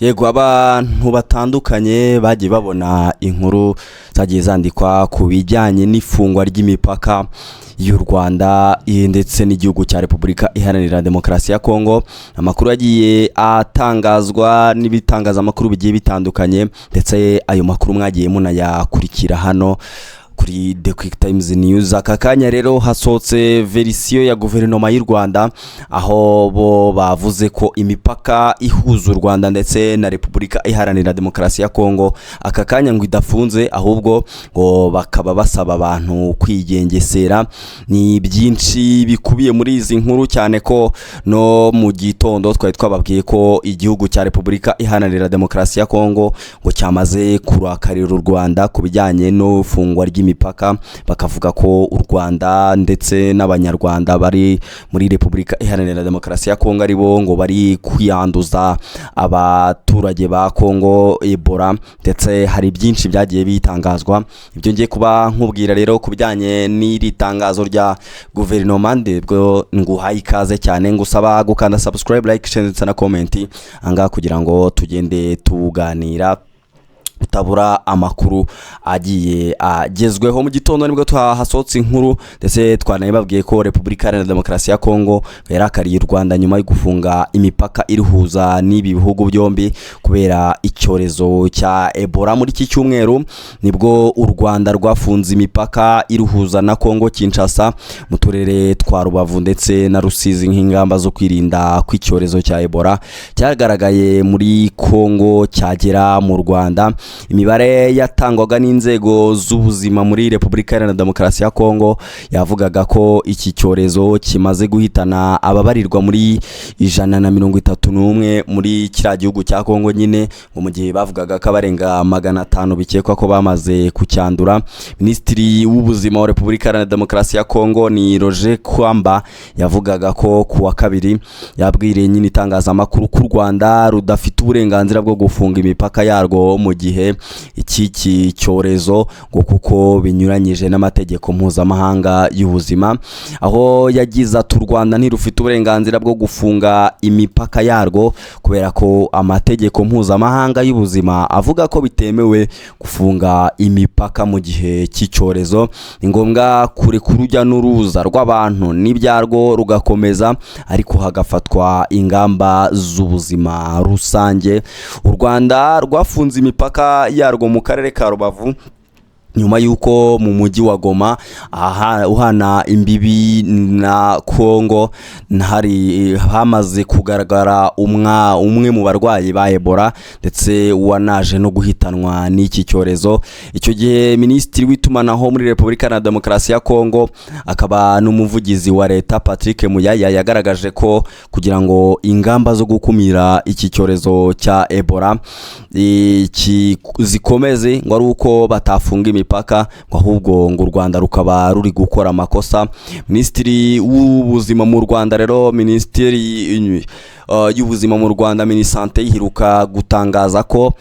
Yego abantu batandukanye bagiye babona inkuru zagiye zandikwa ku bijyanye n'ifungwa ry'imipaka y'u Rwanda ndetse n'igihugu cya Repubulika Iharanira Demokarasi ya Kongo. Amakuru yagiye atangazwa n'ibitangazamakuru bigiye bitandukanye, ndetse ayo makuru mwagiye munayakurikira hano kuri The Quick Times News. Aka kanya rero hasohotse verisiyo ya guverinoma y'u Rwanda, aho bo bavuze ko imipaka ihuza u Rwanda ndetse na Repubulika Iharanira Demokarasi ya Kongo aka kanya ngo idafunze, ahubwo ngo bakaba basaba abantu kwigengesera. Ni byinshi bikubiye muri izi nkuru, cyane ko no mu gitondo twari twababwiye ko igihugu cya Repubulika Iharanira Demokarasi ya Kongo ngo cyamaze kurakarira u Rwanda ku bijyanye no fungwa imipaka, bakavuga ko u Rwanda ndetse n'abanyarwanda bari muri Repubulika Iharanira Demokarasi ya Kongo aribo ngo bari kwiyanduza abaturage ba Kongo Ebola, ndetse hari byinshi byagiye bitangazwa. Ibyo ngiye kuba nkubwira rero ku bijyanye n'iri tangazo rya guverinoma, ndebwo nguhaye ikaze cyane, ngusaba gukanda subscribe, like, share ndetse na comment anga kugira ngo tugende tuganira utabura amakuru agiye agezweho. Mu gitondo nibwo hasohotse inkuru, ndetse twanababwiye ko Repubulika Iharanira Demokarasi ya Kongo yarakariye u Rwanda nyuma yo gufunga imipaka irihuza n'ibi bihugu byombi kubera icyorezo cya Ebola. Muri iki cyumweru nibwo u Rwanda rwafunze imipaka irihuza na Kongo Kinshasa mu turere twa Rubavu ndetse na Rusizi nk'ingamba zo kwirinda kw'icyorezo cya Ebola cyagaragaye muri Kongo cyagera mu Rwanda. Imibare yatangwaga n'inzego z'ubuzima muri Repubulika Iharanira Demokarasi ya Kongo yavugaga ko iki cyorezo kimaze guhitana ababarirwa muri 131 muri kiriya gihugu cya Kongo nyine, mu gihe bavugaga ko abarenga 500 bikekwa ko bamaze kucyandura. Minisitiri w'ubuzima wa Repubulika Iharanira Demokarasi ya Kongo ni Roger Kwamba yavugaga ko kuwa kabiri yabwiriye nyine itangazamakuru ko u Rwanda rudafite uburenganzira bwo gufunga imipaka yarwo mu gihe iki cyorezo ngo kuko binyuranyije n'amategeko mpuzamahanga y'ubuzima, aho yagize ati u Rwanda ntirufite uburenganzira bwo gufunga imipaka yarwo kubera ko amategeko mpuzamahanga y'ubuzima avuga ko bitemewe gufunga imipaka mu gihe cy'icyorezo. Ni ngombwa kurekura urujya n'uruza rw'abantu n'ibyarwo rugakomeza, ariko hagafatwa ingamba z'ubuzima rusange. U Rwanda rwafunze imipaka yarwo mu karere ka Rubavu nyuma yuko mu mujyi wa Goma uhana imbibi na Kongo hamaze kugaragara umwe mu barwayi ba Ebola, ndetse wanaje no guhitanwa n'iki cyorezo. Icyo gihe Minisitiri w'itumanaho muri Repubulika Iharanira Demokarasi ya Kongo akaba n'umuvugizi wa leta Patrick Muyaya yagaragaje ko kugira ngo ingamba zo gukumira iki cyorezo cya Ebola zikomeze ngo ari uko batafunga imipaka, ngo ahubwo ngo u Rwanda rukaba ruri gukora amakosa. Minisitiri w'ubuzima mu Rwanda rero, Minisiteri y'ubuzima mu Rwanda Minisante iheruka gutangaza ko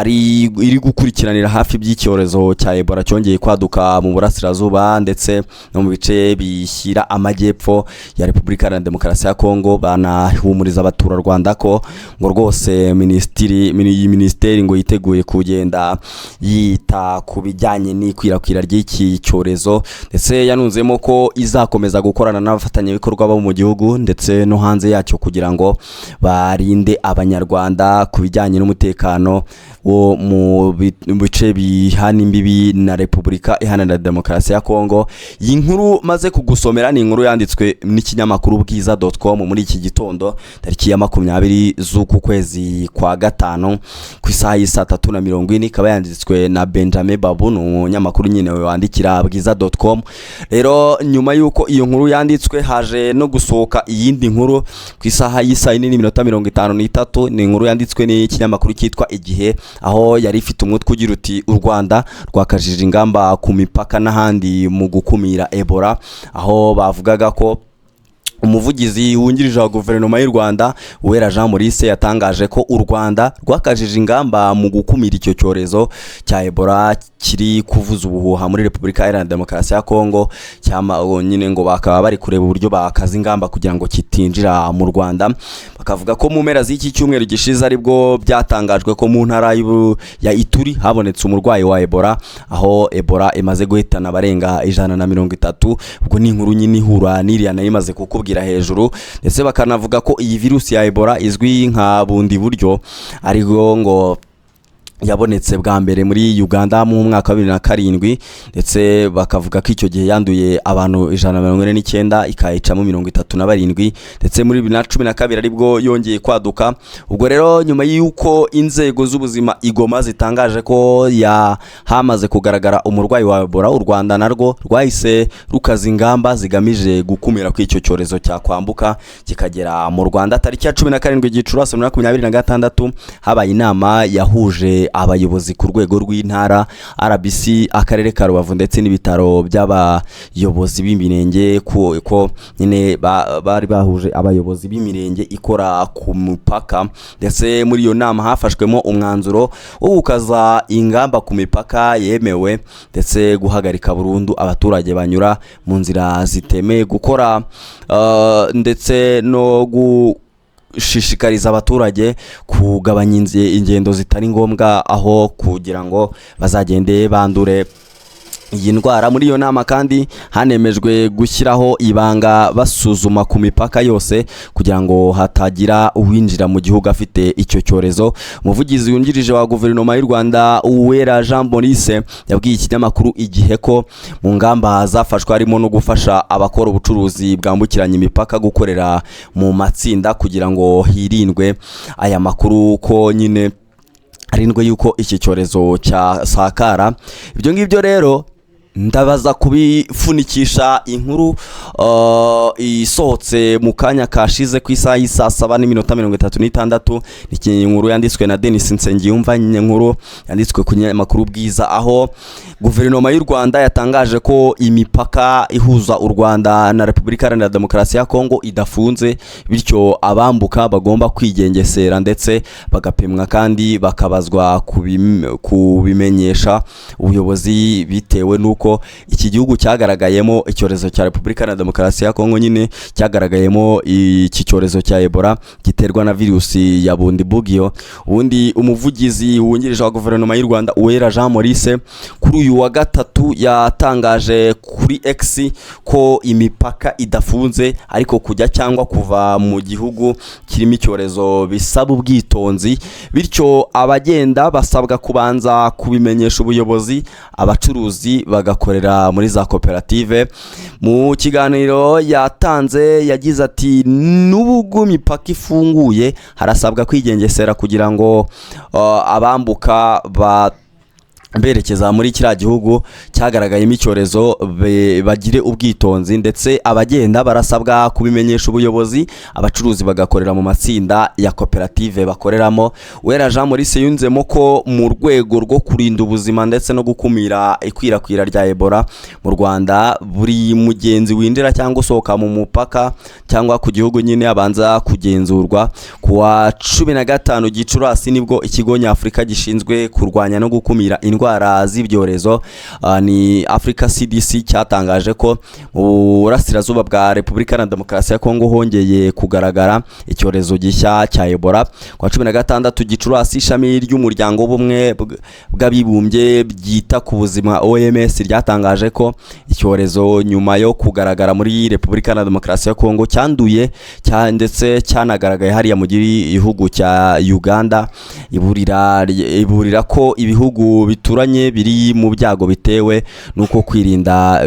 iri gukurikiranira hafi by'icyorezo cya Ebola cyongeye kwaduka mu burasirazuba ndetse no mu bice bishyira amajyepfo ya Repubulika Iharanira Demokarasi ya Kongo. Banahumuriza abaturarwanda ko ngo rwose minisiteri ngo yiteguye kugenda yita ku bijyanye n'ikwirakwira ry'iki cyorezo, ndetse yanunzemo ko izakomeza gukorana n'abafatanyabikorwa bo mu gihugu ndetse no hanze yacyo kugira ngo barinde abanyarwanda ku bijyanye n'umutekano wo mu bice bihana imbibi na Repubulika Iharanira Demokarasi ya Kongo. Iyi nkuru maze kugusomera ni inkuru yanditswe n'ikinyamakuru bwiza.com muri iki gitondo tariki ya 20 z'uku kwezi kwa gatanu ku isaha y'isa 3:40, ikaba yanditswe na Benjamin Babu, umunyamakuru nyine wandikira bwiza.com. Rero nyuma yuko iyo nkuru yanditswe haje no gusohoka iyindi nkuru ku isaha y'isa 4:53. ni inkuru yanditswe n'ikinyamakuru cyitwa Igihe, aho yari ifite umutwe ugira uti u Rwanda rwakajije ingamba ku mipaka n'ahandi mu gukumira Ebola, aho bavugaga ko umuvugizi wungirije wa guverinoma y'u Rwanda Uwera Jean Maurice yatangaje ko u Rwanda rwakajije ingamba mu gukumira icyo cyorezo cya Ebola kiri kuvuza ubuhuha muri Repubulika Iharanira Demokarasi ya Kongo, nyine ngo bakaba bari kureba uburyo bakaza ingamba kugira ngo kitinjira mu Rwanda. Bakavuga ko mu mpera z'iki cyumweru gishize aribwo byatangajwe ko mu ntara ya Ituri habonetse umurwayi wa Ebola, aho Ebola imaze guhitana abarenga 130. Ubwo ni inkuru nyine ihura n'iriya nayo imaze kukubwira hejuru, ndetse bakanavuga ko iyi virusi ya Ebola izwi nka bundi buryo, ariho ngo yabonetse bwa mbere muri Uganda mu mwaka wa 2007, ndetse bakavuga ko icyo gihe yanduye abantu 149 ikayicamo 37, ndetse muri 2012 aribwo yongeye kwaduka. Ubwo rero nyuma y'uko inzego z'ubuzima igoma zitangaje ko hamaze kugaragara umurwayi wa Ebola, u Rwanda narwo rwahise rukaza ingamba zigamije gukumira ko icyo cyorezo cyakwambuka kikagera mu Rwanda. Tariki ya 17 Gicurasi 2026 habaye inama yahuje abayobozi ku rwego rw'intara, RBC, akarere ka Rubavu ndetse n'ibitaro by'abayobozi b'imirenge, ko nyine bari bahuje abayobozi b'imirenge ikora ku mupaka. Ndetse muri iyo nama hafashwemo umwanzuro wo gukaza ingamba ku mipaka yemewe, ndetse guhagarika burundu abaturage banyura mu nzira zitemeye gukora, ndetse no gushishikariza abaturage kugabanya ingendo zitari ngombwa, aho kugira ngo bazagende bandure iyi ndwara. Muri iyo nama kandi hanemejwe gushyiraho ibanga basuzuma ku mipaka yose kugira ngo hatagira uwinjira mu gihugu afite icyo cyorezo. Umuvugizi wungirije wa guverinoma y'u Rwanda Uwera Jean Maurice yabwiye ikinyamakuru Igihe ko mu ngamba zafashwe harimo no gufasha abakora ubucuruzi bwambukiranya imipaka gukorera mu matsinda kugira ngo hirindwe aya makuru ko nyine arindwe yuko iki cyorezo cyasakara. Ibyo ngibyo rero ndabaza kubifunikisha inkuru isohotse mu kanya kashize ku isaha y'isa 7:36. Ni inkuru yanditswe na Denis Nsengiyumva, inkuru yanditswe ku kinyamakuru Bwiza, aho guverinoma y'u Rwanda yatangaje ko imipaka ihuza u Rwanda na Repubulika Iharanira Demokarasi ya Kongo idafunze, bityo abambuka bagomba kwigengesera ndetse bagapimwa kandi bakabazwa kubimenyesha ubuyobozi bitewe n'uko iki gihugu cyagaragayemo icyorezo cya Repubulika Iharanira Demokarasi ya Kongo, nyine cyagaragayemo iki cyorezo cya Ebola giterwa na virusi ya bundi bugyo. Ubundi umuvugizi wungirije wa guverinoma y'u Rwanda Uwera Jean Maurice kuri uyu wa gatatu yatangaje kuri X ko imipaka idafunze, ariko kujya cyangwa kuva mu gihugu kirimo icyorezo bisaba ubwitonzi, bityo abagenda basabwa kubanza kubimenyesha ubuyobozi, abacuruzi bagakorera muri za koperative. Mu kiganiro yatanze yagize ati n'ubwo imipaka ifunguye harasabwa kwigengesera kugira ngo abambuka berekeza muri kiriya gihugu cyagaragayemo icyorezo bagire ubwitonzi, ndetse abagenda barasabwa kubimenyesha ubuyobozi, abacuruzi bagakorera mu matsinda ya koperative bakoreramo. Uwera Jean Maurice yunzemo ko mu rwego rwo kurinda ubuzima ndetse no gukumira ikwirakwira rya Ebola mu Rwanda, buri mugenzi winjira cyangwa usohoka mu mupaka cyangwa ku gihugu nyine abanza kugenzurwa. Ku wa 15 Gicurasi nibwo ikigo nyafurika gishinzwe kurwanya no gukumira indwara z'ibyorezo ni Africa CDC cyatangaje ko mu burasirazuba bwa Repubulika Iharanira Demokarasi ya Kongo hongeye kugaragara icyorezo gishya cya Ebola. Ku wa 16 Gicurasi ishami ry'umuryango w'ubumwe bw'abibumbye byita ku buzima OMS ryatangaje ko icyorezo nyuma yo kugaragara muri Repubulika Iharanira Demokarasi ya Kongo cyanduye ndetse cyanagaragaye hariya mu gihugu cya Uganda. Iburira ko ibihugu bituranye biri mu byago bitewe nuko kwirinda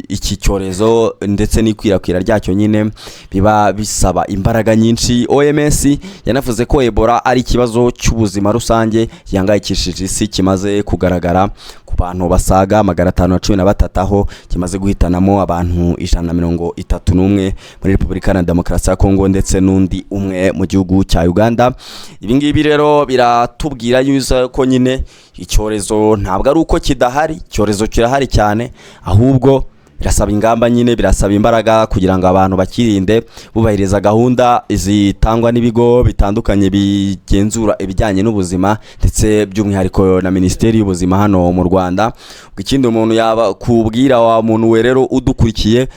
iki cyorezo ndetse n'ikwirakwira ryacyo nyine biba bisaba imbaraga nyinshi. OMS yanavuze ko Ebola ari ikibazo cy'ubuzima rusange yangayikishije isi, kimaze kugaragara ku bantu basaga 513, aho kimaze guhitanamo abantu 131 muri Repubulika Iharanira Demokarasi ya Kongo ndetse n'undi umwe mu gihugu cya Uganda. Ibi ngibi rero biratubwira yuko nyine icyorezo ntabwo ari uko kidahari, icyorezo kirahari cyane, ahubwo birasaba ingamba nyine, birasaba imbaraga kugira ngo abantu bakirinde, bubahiriza gahunda zitangwa n'ibigo bitandukanye bigenzura ibijyanye n'ubuzima ndetse by'umwihariko na Minisiteri y'Ubuzima hano mu Rwanda. Ikindi umuntu yaba kubwira wa muntu we rero udukurikiye,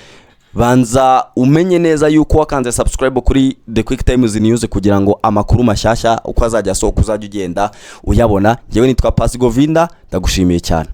banza umenye neza yuko wakanze subscribe kuri The Quick Times News kugira ngo amakuru mashyashya uko azajya asohoka uzajya ugenda uyabona. Yewe nitwa Pasi Govinda, ndagushimiye cyane.